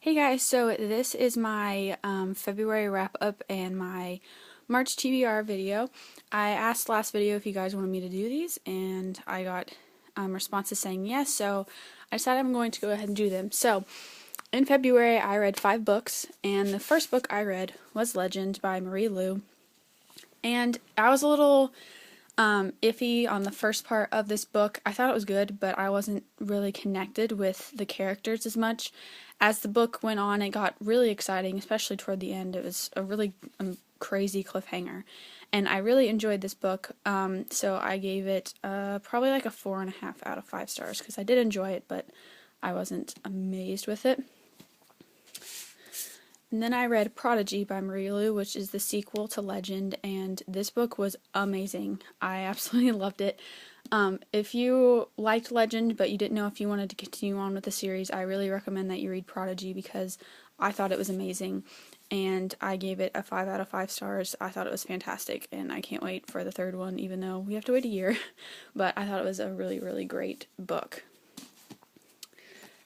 Hey guys, so this is my February wrap-up and my March TBR video. I asked last video if you guys wanted me to do these, and I got responses saying yes, so I decided I'm going to go ahead and do them. So, in February I read 5 books, and the first book I read was Legend by Marie Lu, and I was a little iffy on the first part of this book. I thought it was good, but I wasn't really connected with the characters as much. As the book went on, it got really exciting, especially toward the end. It was a really crazy cliffhanger, and I really enjoyed this book, so I gave it probably like a 4.5 out of 5 stars, because I did enjoy it, but I wasn't amazed with it. And then I read Prodigy by Marie Lu, which is the sequel to Legend, and this book was amazing. I absolutely loved it. If you liked Legend, but you didn't know if you wanted to continue on with the series, I really recommend that you read Prodigy, because I thought it was amazing, and I gave it a 5 out of 5 stars. I thought it was fantastic, and I can't wait for the third one, even though we have to wait a year, but I thought it was a really, really great book.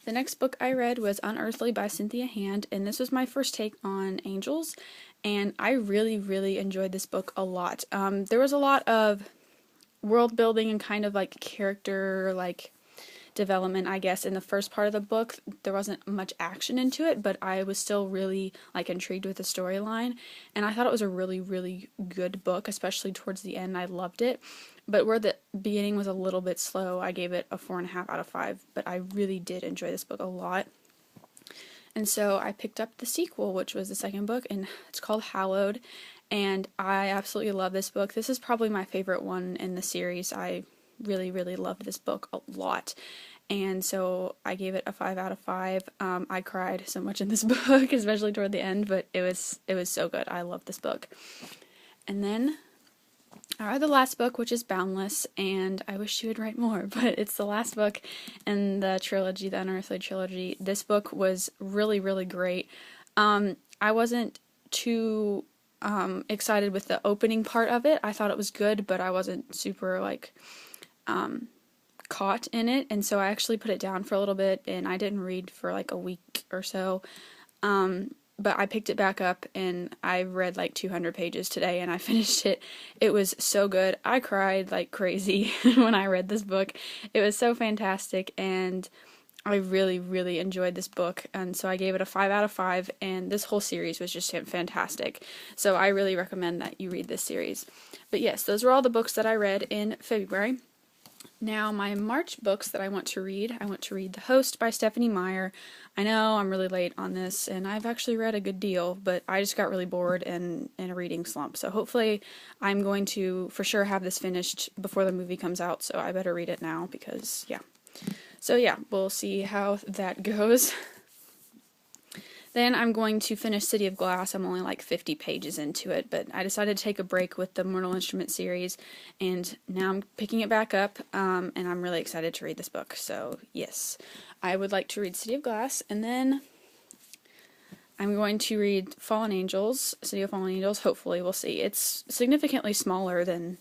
The next book I read was Unearthly by Cynthia Hand, and this was my first take on angels, and I really, really enjoyed this book a lot. There was a lot of world building and kind of like character development, I guess, in the first part of the book. There wasn't much action into it, but I was still really intrigued with the storyline, and I thought it was a really, really good book, especially towards the end. I loved it. But where the beginning was a little bit slow, I gave it a 4.5 out of 5, but I really did enjoy this book a lot. And so I picked up the sequel, which was the second book, and it's called Hallowed, and I absolutely love this book. This is probably my favorite one in the series. I really, really loved this book a lot, and so I gave it a 5 out of 5. I cried so much in this book, especially toward the end, but it was so good. I love this book. And then I read the last book, which is Boundless, and I wish she would write more, but it's the last book in the trilogy, the Unearthly trilogy. This book was really, really great. I wasn't too excited with the opening part of it. I thought it was good, but I wasn't super caught in it, and so I actually put it down for a little bit, and I didn't read for a week or so. But I picked it back up, and I read 200 pages today, and I finished it. It was so good. I cried like crazy when I read this book. It was so fantastic, and I really, really enjoyed this book, and so I gave it a 5 out of 5, and this whole series was just fantastic. So I really recommend that you read this series. But yes, those were all the books that I read in February. Now, my March books that I want to read The Host by Stephanie Meyer. I know I'm really late on this, and I've actually read a good deal, but I just got really bored and in a reading slump. So hopefully I'm going to for sure have this finished before the movie comes out, so I better read it now, because, yeah. So yeah, we'll see how that goes. Then I'm going to finish City of Glass. I'm only 50 pages into it, but I decided to take a break with the Mortal Instrument series, and now I'm picking it back up, and I'm really excited to read this book. So yes, I would like to read City of Glass, and then I'm going to read Fallen Angels, City of Fallen Angels. Hopefully, we'll see. It's significantly smaller than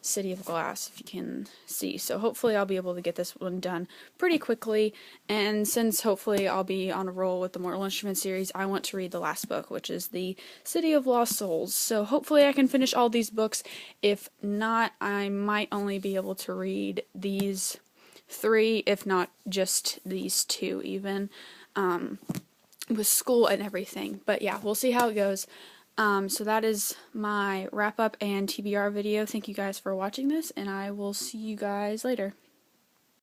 City of Glass, if you can see, so hopefully I'll be able to get this one done pretty quickly. And since hopefully I'll be on a roll with the Mortal Instrument series, I want to read the last book, which is the City of Lost Souls. So hopefully I can finish all these books. If not, I might only be able to read these 3, if not just these 2 even, with school and everything. But yeah, we'll see how it goes. So that is my wrap-up and TBR video. Thank you guys for watching this, and I will see you guys later.